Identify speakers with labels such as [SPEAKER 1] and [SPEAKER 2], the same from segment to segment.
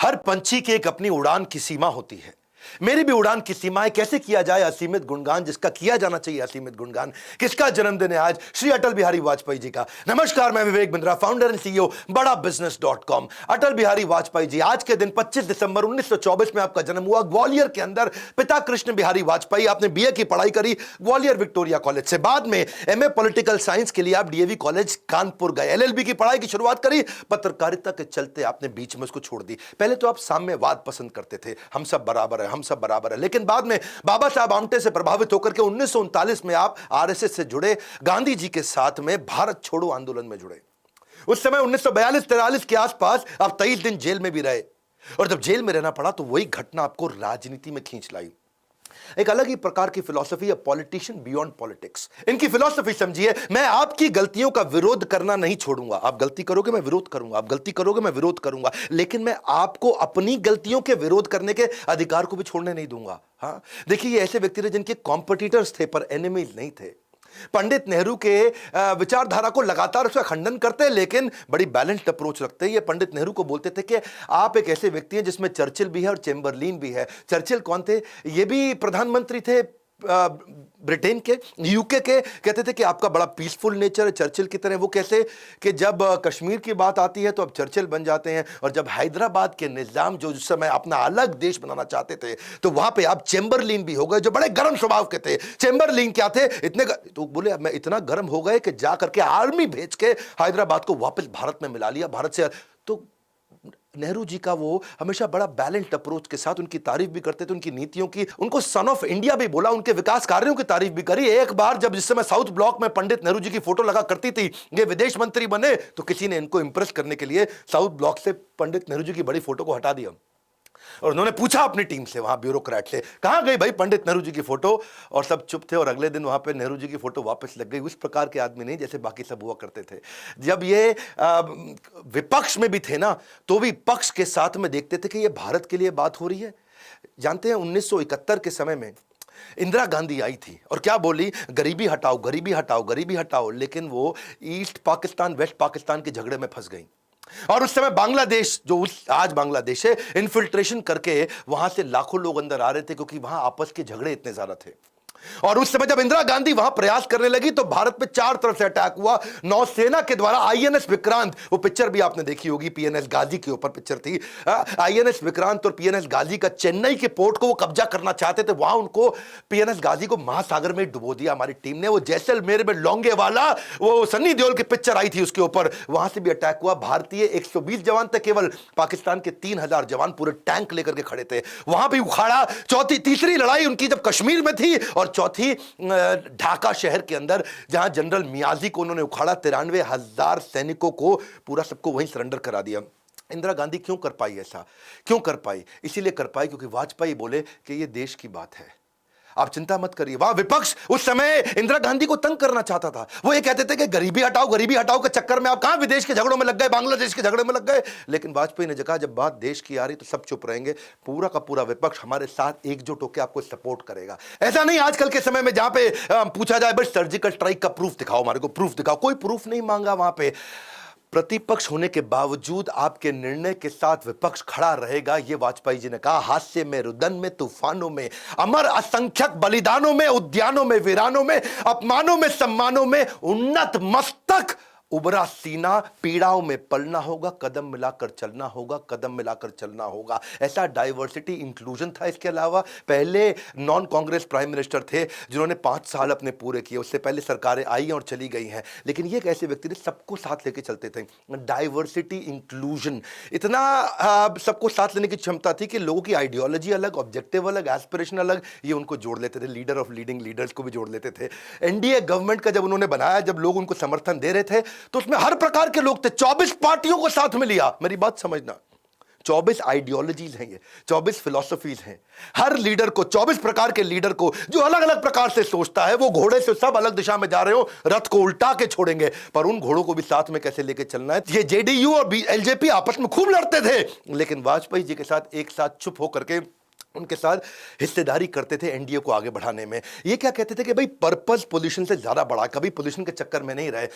[SPEAKER 1] हर पंछी की एक अपनी उड़ान की सीमा होती है। मेरी भी उड़ान की सीमा है। कैसे किया जाए असीमित गुणगान, जिसका किया जाना चाहिए असीमित गुणगान। किसका जन्मदिन है आज? श्री अटल बिहारी वाजपेयी जी का। नमस्कार, मैं Vivek Bindra, founder and CEO बड़ा बिजनेस.com। अटल बिहारी वाजपेयी जी आज के दिन 25 दिसंबर 1924 में आपका जन्म हुआ, ग्वालियर के अंदर। पिता कृष्ण बिहारी वाजपेयी। आपने बीए की पढ़ाई करी ग्वालियर विक्टोरिया कॉलेज से। बाद में एमए पॉलिटिकल साइंस के लिए आप डीएवी कॉलेज कानपुर गए। एलएलबी की पढ़ाई की शुरुआत करी। पत्रकारिता के चलते आपने बीच में उसको छोड़ दी। पहले तो आप साम्यवाद पसंद करते थे, हम सब बराबर है, हम सब बराबर है। लेकिन बाद में बाबा साहब आमटे से प्रभावित होकर के 1939 में आप आरएसएस से जुड़े, गांधी जी के साथ में भारत छोड़ो आंदोलन में जुड़े। उस समय 1942-43 के आसपास आप 23 दिन जेल में भी रहे, और जब जेल में रहना पड़ा तो वही घटना आपको राजनीति में खींच लाई। एक अलग ही प्रकार की फिलॉसफी है, पॉलिटिशियन बियॉन्ड पॉलिटिक्स। इनकी फिलॉसफी समझिए, मैं आपकी गलतियों का विरोध करना नहीं छोड़ूंगा। आप गलती करोगे मैं विरोध करूंगा, आप गलती करोगे मैं विरोध करूंगा, लेकिन मैं आपको अपनी गलतियों के विरोध करने के अधिकार को भी छोड़ने नहीं दूंगा। हाँ, देखिए, ये ऐसे व्यक्ति थे जिनके कॉम्पिटिटर्स थे पर एनिमीज नहीं थे। पंडित नेहरू के विचारधारा को लगातार उसका खंडन करते, लेकिन बड़ी बैलेंस्ड अप्रोच रखते हैं। ये पंडित नेहरू को बोलते थे कि आप एक ऐसे व्यक्ति हैं जिसमें चर्चिल भी है और चेम्बरलिन भी है। चर्चिल कौन थे? ये भी प्रधानमंत्री थे ब्रिटेन के, यूके के। कहते थे कि आपका बड़ा पीसफुल नेचर है चर्चिल की तरह। वो कैसे कि जब कश्मीर की बात आती है तो अब चर्चिल बन जाते हैं, और जब हैदराबाद के निजाम जो उस समय अपना अलग देश बनाना चाहते थे तो वहां पे आप चेम्बरलिन भी हो गए, जो बड़े गर्म स्वभाव के थे। चेम्बरलिन क्या थे? तो बोले मैं इतना गर्म हो गए कि जा करके आर्मी भेज के हैदराबाद को वापस भारत में मिला लिया, भारत से। तो नेहरू जी का वो हमेशा बड़ा बैलेंस्ड अप्रोच के साथ उनकी तारीफ भी करते थे, उनकी नीतियों की। उनको सन ऑफ इंडिया भी बोला, उनके विकास कार्यों की तारीफ भी करी। एक बार जब जिस समय साउथ ब्लॉक में पंडित नेहरू जी की फोटो लगा करती थी, ये विदेश मंत्री बने, तो किसी ने इनको इंप्रेस करने के लिए साउथ ब्लॉक से पंडित नेहरू जी की बड़ी फोटो को हटा दिया, और उन्होंने पूछा अपनी टीम से, वहां ब्यूरोक्रेट से, कहां गई भाई पंडित नेहरू जी की फोटो? और सब चुप थे, और अगले दिन वहां पे नेहरू जी की फोटो वापस लग गई। उस प्रकार के आदमी नहीं जैसे बाकी सब हुआ करते थे। जब ये विपक्ष में भी थे ना, तो भी पक्ष के साथ में देखते थे कि ये भारत के लिए बात हो रही है। जानते हैं 1971 के समय में इंदिरा गांधी आई थी और क्या बोली? गरीबी हटाओ, गरीबी हटाओ, गरीबी हटाओ। लेकिन वो ईस्ट पाकिस्तान वेस्ट पाकिस्तान के झगड़े में फंस गई, और उस समय बांग्लादेश, जो आज बांग्लादेश है, इन्फिल्ट्रेशन करके वहां से लाखों लोग अंदर आ रहे थे, क्योंकि वहां आपस के झगड़े इतने ज्यादा थे। और उस समय जब इंदिरा गांधी वहां प्रयास करने लगी तो भारत पे चार तरफ से अटैक हुआ। नौसेना के द्वारा आईएनएस विक्रांत, वो पिक्चर भी आपने देखी होगी, पीएनएस गाजी के ऊपर पिक्चर थी। आईएनएस विक्रांत और पीएनएस गाजी का चेन्नई के पोर्ट को वो कब्जा करना चाहते थे। वहां उनको पीएनएस गाजी को महासागर में डुबो दिया हमारी टीम ने। वो जैसलमेर में लोंगे वाला, वो सन्नी देओल की पिक्चर आई थी उसके ऊपर, वहां से भी अटैक हुआ। भारतीय 120 जवान थे केवल, पाकिस्तान के 3000 जवान पूरे टैंक लेकर के खड़े थे। वहां भी उखाड़ा। तीसरी लड़ाई उनकी जब कश्मीर में थी, और चौथी ढाका शहर के अंदर, जहां जनरल मियाजी को उन्होंने उखाड़ा। 93,000 सैनिकों को, पूरा सबको वहीं सरेंडर करा दिया। इंदिरा गांधी क्यों कर पाई ऐसा? क्यों कर पाई? इसीलिए कर पाई क्योंकि वाजपेयी बोले कि यह देश की बात है, आप चिंता मत करिए। वहां विपक्ष उस समय इंदिरा गांधी को तंग करना चाहता था। वो ये कहते थे कि गरीबी हटाओ के चक्कर में आप कहां विदेश के झगड़ों में लग गए, बांग्लादेश के झगड़े में लग गए। लेकिन वाजपेयी ने कहा जब बात देश की आ रही तो सब चुप रहेंगे, पूरा का पूरा विपक्ष हमारे साथ एकजुट होकर आपको सपोर्ट करेगा। ऐसा नहीं आजकल के समय में जहां पे पूछा जाए बस सर्जिकल स्ट्राइक का प्रूफ दिखाओ, हमारे को प्रूफ दिखाओ। कोई प्रूफ नहीं मांगा। वहां पे प्रतिपक्ष होने के बावजूद आपके निर्णय के साथ विपक्ष खड़ा रहेगा, यह वाजपेयी जी ने कहा। हास्य में, रुदन में, तूफानों में, अमर असंख्यक बलिदानों में, उद्यानों में, वीरानों में, अपमानों में, सम्मानों में, उन्नत मस्तक, उबरा सीना, पीड़ाओं में पलना होगा, कदम मिलाकर चलना होगा, कदम मिलाकर चलना होगा। ऐसा डाइवर्सिटी इंक्लूजन था। इसके अलावा पहले नॉन कांग्रेस प्राइम मिनिस्टर थे जिन्होंने 5 साल अपने पूरे किए। उससे पहले सरकारें आई और चली गई हैं, लेकिन ये एक ऐसे व्यक्ति थे सबको साथ लेके चलते थे। डाइवर्सिटी इंक्लूजन, इतना सबको साथ लेने की क्षमता थी कि लोगों की आइडियोलॉजी अलग, ऑब्जेक्टिव अलग, एस्पिरेशन अलग, ये उनको जोड़ लेते थे। लीडर ऑफ लीडिंग लीडर्स को भी जोड़ लेते थे। एनडीए गवर्नमेंट का जब उन्होंने बनाया, जब लोग उनको समर्थन दे रहे थे, तो उसमें हर प्रकार के लोग थे। 24 पार्टियों को साथ में लिया। मेरी बात समझना, 24 आइडियोलॉजीज हैं, ये 24 फिलॉसफीज हैं। हर लीडर को, 24 प्रकार के लीडर को, जो अलग अलग प्रकार से सोचता है, वो घोड़े से सब अलग दिशा में जा रहे हो, रथ को उल्टा के छोड़ेंगे, पर उन घोड़ों को भी साथ में कैसे लेके चलना है। ये जेडीयू और एलजेपी आपस में खूब लड़ते थे, लेकिन वाजपेयी जी के साथ एक साथ चुप होकर के उनके साथ हिस्सेदारी करते थे एनडीए को आगे बढ़ाने में। ये क्या कहते थे कि भाई पर्पस पोल्यूशन से ज्यादा बड़ा, कभी पोल्यूशन के चक्कर में नहीं रहे।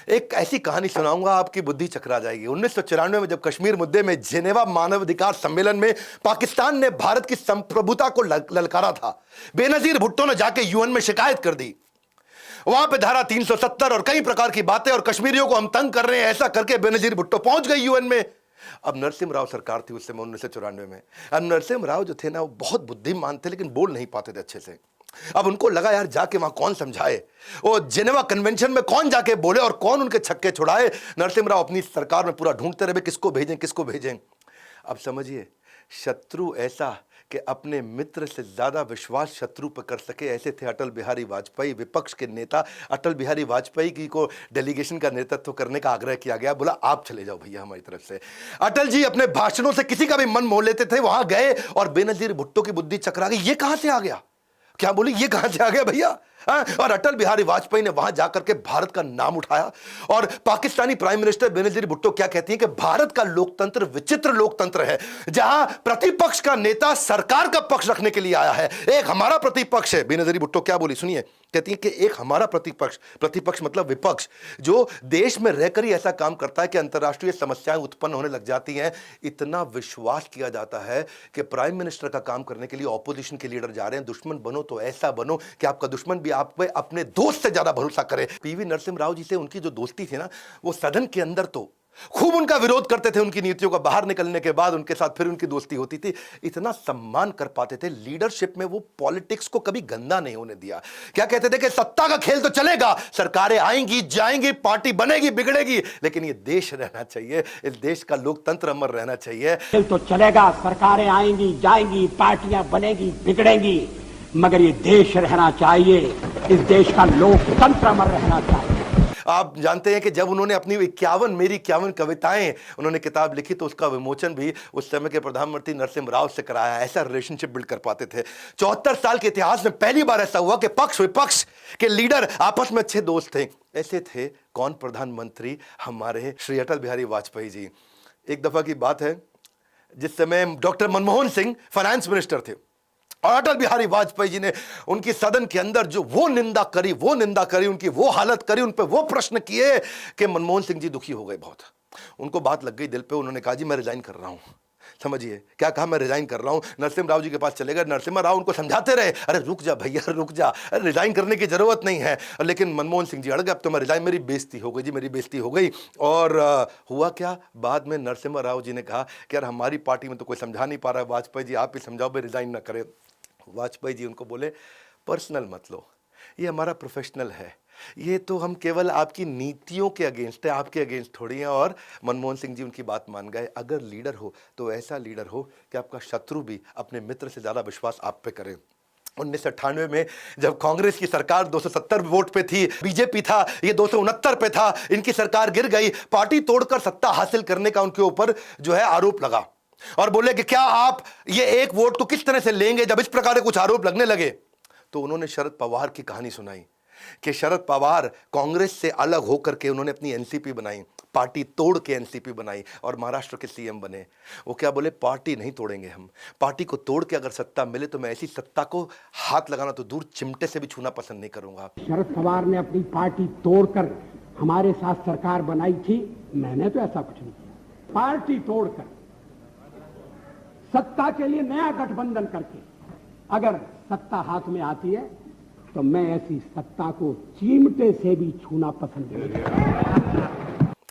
[SPEAKER 1] एक ऐसी कहानी सुनाऊंगा, आपकी बुद्धि चकरा जाएगी। 1994 में जब कश्मीर मुद्दे में जेनेवा मानवाधिकार सम्मेलन में पाकिस्तान ने भारत की संप्रभुता को ललकारा था, बेनजीर भुट्टो ने जाके यूएन में शिकायत कर दी। वहां पे धारा 370 और कई प्रकार की बातें, और कश्मीरियों को हम तंग कर रहे हैं, ऐसा करके बेनजीर भुट्टो पहुंच गई यूएन में। अब नरसिम्हा राव सरकार थी उस समय 1994 में। अब नरसिम्हा राव जो थे ना, वो बहुत बुद्धिमान थे लेकिन बोल नहीं पाते थे अच्छे से। अब उनको लगा यार जाके वहां कौन समझाए, वो जेनेवा कन्वेंशन में कौन जाके बोले और कौन उनके छक्के छुड़ाए। नरसिम्हा राव अपनी सरकार में पूरा ढूंढते रहे किसको भेजें किसको भेजें। अब समझिए, शत्रु ऐसा कि अपने मित्र से ज्यादा विश्वास शत्रु पर कर सके, ऐसे थे अटल बिहारी वाजपेयी। विपक्ष के नेता अटल बिहारी वाजपेयी की को डेलीगेशन का नेतृत्व करने का आग्रह किया गया, बोला आप चले जाओ भैया हमारी तरफ से। अटल जी अपने भाषणों से किसी का भी मन मोह लेते थे, वहां गए और बेनजीर भुट्टो की बुद्धि चकरा गई। ये कहां से आ गया, क्या बोली, ये कहां से आ गया भैया। और अटल बिहारी वाजपेयी ने वहां जाकर के भारत का नाम उठाया। और पाकिस्तानी प्राइम मिनिस्टर बेनजीर भुट्टो क्या कहती हैं कि भारत का लोकतंत्र विचित्र लोकतंत्र है, जहां प्रतिपक्ष का नेता सरकार का पक्ष रखने के लिए आया है। एक हमारा प्रतिपक्ष है। बेनजीर भुट्टो क्या बोली सुनिए, कहती है कि एक हमारा प्रतिपक्ष, प्रतिपक्ष मतलब विपक्ष, जो देश में रहकर ही ऐसा काम करता है कि अंतर्राष्ट्रीय समस्याएं उत्पन्न होने लग जाती हैं। इतना विश्वास किया जाता है कि प्राइम मिनिस्टर का काम करने के लिए ऑपोजिशन के लीडर जा रहे हैं। दुश्मन बनो तो ऐसा बनो कि आपका दुश्मन भी आप पे अपने दोस्त से ज्यादा भरोसा करे। पीवी नरसिम्हा राव जी से उनकी जो दोस्ती थी ना, वो सदन के अंदर तो खूब उनका विरोध करते थे उनकी नीतियों का, बाहर निकलने के बाद उनके साथ फिर उनकी दोस्ती होती थी। इतना सम्मान कर पाते थे लीडरशिप में, वो पॉलिटिक्स को कभी गंदा नहीं होने दिया। क्या कहते थे कि सत्ता का खेल तो चलेगा, सरकारें आएंगी जाएंगी, पार्टी बनेगी बिगड़ेगी, लेकिन ये देश रहना चाहिए, इस देश का लोकतंत्र अमर रहना चाहिए।
[SPEAKER 2] खेल तो चलेगा, सरकारें आएंगी जाएंगी, पार्टियां बनेगी बिगड़ेंगी, मगर ये देश रहना चाहिए, इस देश का लोकतंत्र अमर रहना चाहिए।
[SPEAKER 1] आप जानते हैं कि जब उन्होंने अपनी 51 कविताएं उन्होंने किताब लिखी, तो उसका विमोचन भी उस समय के प्रधानमंत्री नरसिम्हा राव से कराया। ऐसा रिलेशनशिप बिल्ड कर पाते थे। 74 साल के इतिहास में पहली बार ऐसा हुआ कि पक्ष विपक्ष के लीडर आपस में अच्छे दोस्त थे। ऐसे थे कौन, प्रधानमंत्री हमारे श्री अटल बिहारी वाजपेयी जी। एक दफा की बात है, जिस समय doctor Manmohan Singh finance minister थे, और अटल बिहारी वाजपेयी जी ने उनकी सदन के अंदर जो वो निंदा करी, उनकी वो हालत करी, उन पे वो प्रश्न किए कि मनमोहन सिंह जी दुखी हो गए बहुत। उनको बात लग गई दिल पे। उन्होंने कहा जी मैं रिजाइन कर रहा हूं। समझिए क्या कहा, मैं रिजाइन कर रहा हूं। नरसिम्हा राव जी के पास चले गए। नरसिम्हा राव उनको समझाते रहे, अरे रुक जा भैया रुक जा, अरे रिजाइन करने की जरूरत नहीं है। लेकिन मनमोहन सिंह जी अड़ गए, अब तो मैं रिजाइन, मेरी बेइज्जती हो गई जी, मेरी बेइज्जती हो गई। और हुआ क्या, बाद में नरसिम्हा राव जी ने कहा कि यार हमारी पार्टी में तो कोई समझा नहीं पा रहा है, वाजपेयी जी आप ही समझाओ भाई रिजाइन ना करें। वाजपेयी जी उनको बोले पर्सनल मत लो, ये हमारा प्रोफेशनल है, ये तो हम केवल आपकी नीतियों के अगेंस्ट है, आपके अगेंस्ट थोड़ी है। और मनमोहन सिंह जी उनकी बात मान गए। अगर लीडर हो तो ऐसा लीडर हो कि आपका शत्रु भी अपने मित्र से ज्यादा विश्वास आप पे करे। 1998 में जब कांग्रेस की सरकार 270 वोट पे थी, बीजेपी था ये 269 पे था, इनकी सरकार गिर गई। पार्टी तोड़कर सत्ता हासिल करने का उनके ऊपर जो है आरोप लगा, और बोले कि क्या आप ये एक वोट को किस तरह से लेंगे। जब इस प्रकार के कुछ आरोप लगने लगे तो उन्होंने शरद पवार की कहानी सुनाई कि शरद पवार कांग्रेस से अलग होकर के उन्होंने अपनी एनसीपी बनाई, पार्टी तोड़ के एनसीपी बनाई और महाराष्ट्र के सीएम बने। वो क्या बोले, पार्टी नहीं तोड़ेंगे हम, पार्टी को तोड़ के अगर सत्ता मिले तो मैं ऐसी सत्ता को हाथ लगाना तो दूर चिमटे से भी छूना पसंद नहीं करूंगा।
[SPEAKER 2] शरद पवार ने अपनी पार्टी तोड़कर हमारे साथ सरकार बनाई थी, मैंने तो ऐसा कुछ नहीं किया। पार्टी तोड़कर सत्ता के लिए नया गठबंधन करके अगर सत्ता हाथ में आती है तो मैं ऐसी सत्ता को चिमटे से भी छूना पसंद नहीं करता।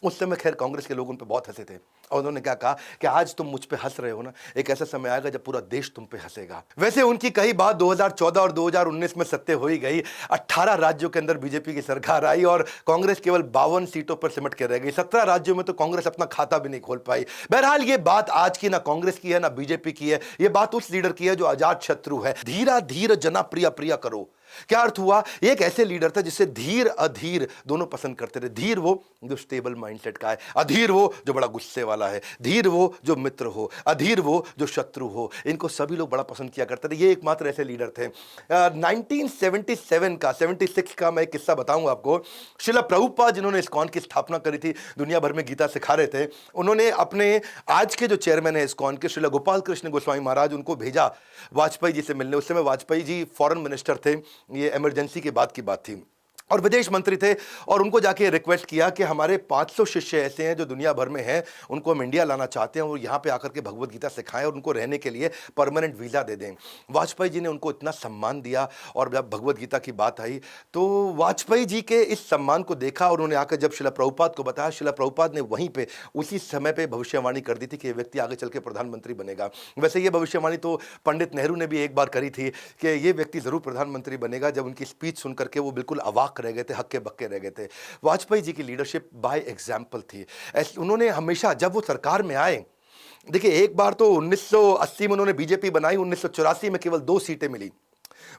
[SPEAKER 1] उस समय खैर कांग्रेस के लोग उन पे बहुत हंसे थे, और उन्होंने क्या कहा कि आज तुम मुझ पे हंस रहे हो ना, एक ऐसा समय आएगा जब पूरा देश तुम पे हंसेगा। वैसे उनकी कही बात 2014 और 2019 में सत्य हो ही गई। 18 राज्यों के अंदर बीजेपी की सरकार आई और कांग्रेस केवल 52 सीटों पर सिमट के रह गई। 17 राज्यों में तो कांग्रेस अपना खाता भी नहीं खोल पाई। बहरहाल ये बात आज की ना कांग्रेस की है ना बीजेपी की है, ये बात उस लीडर की है जो अजात शत्रु है। धीरा धीर जना प्रिया प्रिया करो, क्या अर्थ हुआ? एक ऐसे लीडर था जिसे धीर अधीर दोनों पसंद करते थे। धीर वो जो स्टेबल माइंडसेट का है, अधीर वो जो बड़ा गुस्से वाला है, धीर वो जो मित्र हो, अधीर वो जो शत्रु हो। इनको सभी लोग बड़ा पसंद किया करते थे। ये एकमात्र ऐसे लीडर थे। 1976 का मैं एक किस्सा बताऊंगा आपको। श्रील प्रभुपाद जिन्होंने इस्कॉन की स्थापना करी थी, दुनिया भर में गीता सिखा रहे थे, उन्होंने अपने आज के जो चेयरमैन है इस्कॉन के, श्रील गोपाल कृष्ण गोस्वामी महाराज, उनको भेजा वाजपेयी जी से मिलने। उस समय वाजपेयी जी फॉरेन मिनिस्टर थे, ये इमरजेंसी के बाद की बात थी, और विदेश मंत्री थे। और उनको जाके रिक्वेस्ट किया कि हमारे 500 शिष्य ऐसे हैं जो दुनिया भर में हैं, उनको हम इंडिया लाना चाहते हैं और यहाँ पे आकर के भगवत गीता सिखाएं और उनको रहने के लिए परमानेंट वीज़ा दे दें। वाजपेयी जी ने उनको इतना सम्मान दिया, और जब भगवत गीता की बात आई तो वाजपेयी जी के इस सम्मान को देखा और उन्होंने आकर जब श्रील प्रभुपाद को बताया, श्रील प्रभुपाद ने वहीं पर उसी समय पर भविष्यवाणी कर दी थी कि ये व्यक्ति आगे चल के प्रधानमंत्री बनेगा। वैसे ये भविष्यवाणी तो पंडित नेहरू ने भी एक बार करी थी कि ये व्यक्ति ज़रूर प्रधानमंत्री बनेगा। जब उनकी स्पीच सुन करके वो बिल्कुल अवाक रह गए थे, हक्के बक्के रह गए थे। वाजपेयी जी की लीडरशिप बाय एग्जाम्पल थी। उन्होंने हमेशा जब वो सरकार में आए, देखिए एक बार तो 1980 में उन्होंने बीजेपी बनाई, 1984 में केवल 2 सीटें मिली।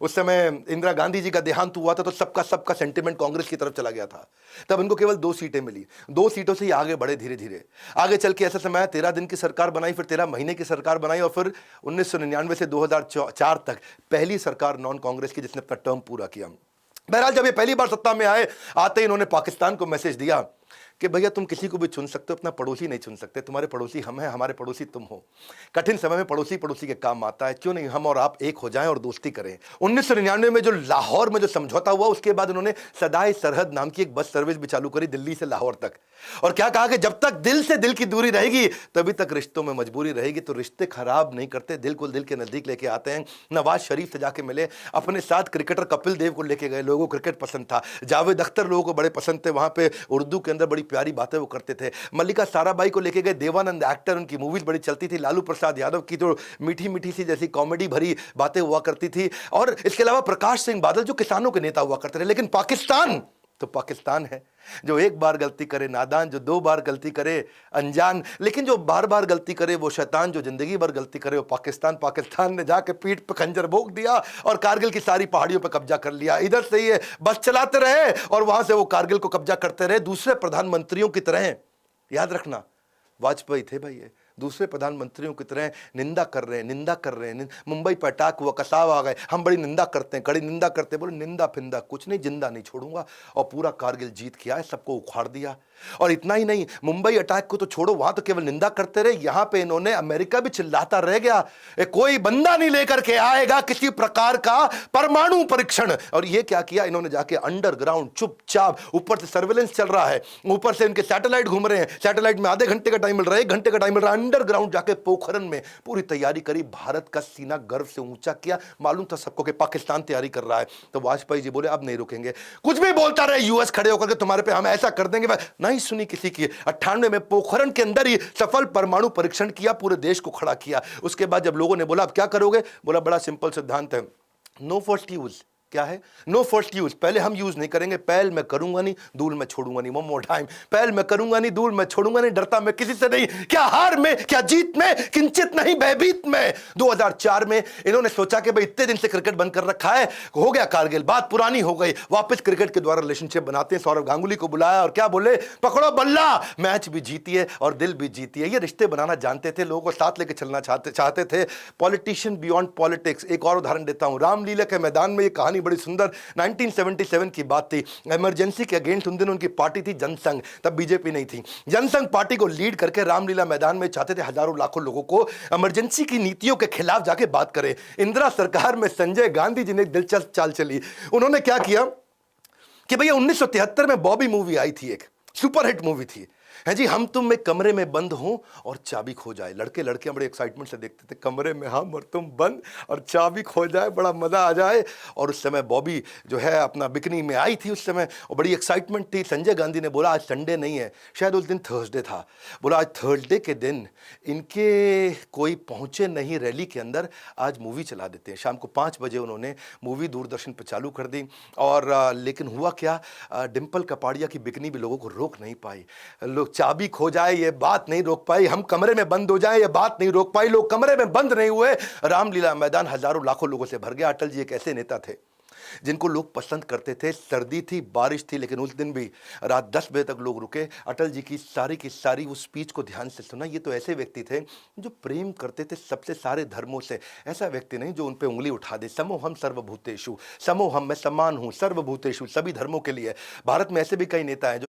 [SPEAKER 1] उस समय इंदिरा गांधी जी का देहांत हुआ था तो सबका सेंटिमेंट कांग्रेस की तरफ चला गया था। तब इनको केवल 2 सीटें मिली। 2 सीटों से ही आगे बढ़े धीरे धीरे। आगे चल के ऐसा समय 13 दिन की सरकार बनाई, फिर 13 महीने की सरकार बनाई, और फिर 1999 से 2004 तक पहली सरकार नॉन कांग्रेस की जिसने अपना टर्म पूरा किया। बहरहाल जब ये पहली बार सत्ता में आए, आते ही इन्होंने पाकिस्तान को मैसेज दिया कि भैया तुम किसी को भी चुन सकते हो, अपना पड़ोसी नहीं चुन सकते। तुम्हारे पड़ोसी हम हैं, हमारे पड़ोसी तुम हो। कठिन समय में पड़ोसी पड़ोसी के काम आता है, क्यों नहीं हम और आप एक हो जाएं और दोस्ती करें। 1999 में जो लाहौर में जो समझौता हुआ, उसके बाद उन्होंने सदाई सरहद नाम की एक बस सर्विस भी चालू करी दिल्ली से लाहौर तक। और क्या कहा कि जब तक दिल से दिल की दूरी रहेगी तभी तक रिश्तों में मजबूरी रहेगी। तो रिश्ते खराब नहीं करते, दिल को दिल के नजदीक लेके आते हैं। नवाज शरीफ से जाके मिले, अपने साथ क्रिकेटर कपिल देव को लेके गए, लोगों को क्रिकेट पसंद था। जावेद अख्तर लोगों को बड़े पसंद थे, वहां पे उर्दू के अंदर बड़ी प्यारी बातें वो करते थे। मल्लिका साराभाई को लेके गए, देवानंद एक्टर, उनकी मूवीज बड़ी चलती थी। लालू प्रसाद यादव की तो मीठी मीठी सी जैसी कॉमेडी भरी बातें हुआ करती थी। और इसके अलावा प्रकाश सिंह बादल जो किसानों के नेता हुआ करते थे। लेकिन पाकिस्तान तो पाकिस्तान है, जो एक बार गलती करे नादान, जो 2 बार गलती करे अनजान, लेकिन जो बार बार गलती करे वो शैतान, जो जिंदगी भर गलती करे वो पाकिस्तान। पाकिस्तान ने जाके पीठ पे खंजर भोंक दिया और कारगिल की सारी पहाड़ियों पे कब्जा कर लिया। इधर से ये बस चलाते रहे और वहां से वो कारगिल को कब्जा करते रहे, दूसरे प्रधानमंत्रियों की तरह। याद रखना, वाजपेयी थे भाई, ये दूसरे प्रधानमंत्रियों की तरह निंदा कर रहे हैं। मुंबई पर अटैक हुआ, कसाव आ गए, हम बड़ी निंदा करते हैं, कड़ी निंदा करते हैं। बोले निंदा फिंदा कुछ नहीं, जिंदा नहीं छोड़ूंगा। और पूरा कारगिल जीत के आए, सबको उखाड़ दिया। और इतना ही नहीं, मुंबई अटैक को तो छोड़ो, वहां तो केवल निंदा करते रहे, यहां पे इन्होंने, अमेरिका भी चिल्लाता रह गया, कोई बंदा नहीं लेकर के आएगा किसी प्रकार का परमाणु परीक्षण। और ये क्या किया इन्होंने, जाके अंडरग्राउंड चुपचाप, ऊपर से सर्वेलेंस चल रहा है, ऊपर से इनके सैटेलाइट घूम रहे हैं, सैटेलाइट में आधे घंटे का टाइम मिल रहा है, 1 घंटे का टाइम मिल रहा है, अंडरग्राउंड जाके पोखरन में पूरी तैयारी करी। भारत का सीना गर्व से ऊंचा किया, मालूम था सबको कि पाकिस्तान तैयारी कर रहा है। तो वाजपेयी जी बोले अब नहीं रुकेंगे, कुछ भी बोलता रहे यूएस खड़े होकर के तुम्हारे पे हम ऐसा कर देंगे। नहीं सुनी किसी की। 98 में पोखरन के अंदर ही सफल परमाणु परीक्षण किया, पूरे देश को खड़ा किया। उसके बाद जब लोगों ने बोला अब क्या करोगे, बोला बड़ा सिंपल सिद्धांत है, नो फर्स्ट यूज। क्या है? No first use. पहले हम यूज नहीं करेंगे, पहल मैं करूंगा नहीं, दूल मैं छोड़ूंगा नहीं। वन मोर टाइम, पहल मैं करूंगा नहीं, दूल मैं छोड़ूंगा नहीं। डरता मैं किसी से नहीं, क्या हार में, क्या जीत में, किंचित नहीं भयभीत में। 2004 में इन्होंने सोचा कि भाई इतने दिन से क्रिकेट बंद कर रखा है, हो गया कारगिल, बात पुरानी हो गई, वापस क्रिकेट के द्वारा रिलेशनशिप बनाते हैं। सौरव गांगुली को बुलाया और क्या बोले, पकड़ो बल्ला, मैच भी जीतिए और दिल भी जीतिए। ये रिश्ते बनाना जानते थे, लोगों को साथ लेके चलना चाहते थे। Politician beyond politics. एक और उदाहरण देता हूं, रामलीला के मैदान में ये कहानी बड़ी सुंदर, 1977 की बात थी। इमरजेंसी के अगेंस्ट उन दिनों उनकी पार्टी थी जनसंघ, तब बीजेपी नहीं थी। जनसंघ पार्टी को लीड करके रामलीला मैदान में चाहते थे हजारों लाखों लोगों को इमरजेंसी की नीतियों के खिलाफ जाके बात करें। इंदिरा सरकार में संजय गांधी जी ने एक दिलचस्प चाल चली। उन्होंने क्या किया कि भैया 1973 में बॉबी मूवी आई थी, एक सुपरहिट मूवी थी, है जी, हम तुम एक कमरे में बंद हो और चाबी खो जाए। लड़के लड़कियां बड़े एक्साइटमेंट से देखते थे, कमरे में हम और तुम बंद और चाबी खो जाए, बड़ा मजा आ जाए। और उस समय बॉबी जो है अपना बिकनी में आई थी उस समय, और बड़ी एक्साइटमेंट थी। संजय गांधी ने बोला आज संडे नहीं है, शायद उस दिन थर्सडे था, बोला आज थर्सडे के दिन इनके कोई पहुंचे नहीं रैली के अंदर, आज मूवी चला देते हैं। शाम को 5 बजे उन्होंने मूवी दूरदर्शन पर चालू कर दी। और लेकिन हुआ क्या, डिम्पल कपाड़िया की बिकनी भी लोगों को रोक नहीं पाई। लोग चाबी खो जाए ये बात नहीं रोक पाई, हम कमरे में बंद हो जाए ये बात नहीं रोक पाई। लोग कमरे में बंद नहीं हुए, रामलीला मैदान हजारों लाखों लोगों से भर गया। अटल जी एक ऐसे नेता थे जिनको लोग पसंद करते थे। सर्दी थी, बारिश थी, लेकिन उस दिन भी रात 10 बजे तक लोग रुके, अटल जी की सारी वो स्पीच को ध्यान से सुना। ये तो ऐसे व्यक्ति थे जो प्रेम करते थे सबसे सारे धर्मों से। ऐसा व्यक्ति नहीं जो उन पे उंगली उठा दे। समोहम सर्वभूतेषु, समोहम, मैं समान हूं सर्वभूतेषु, सभी धर्मों के लिए। भारत में ऐसे भी कई नेता हैं जो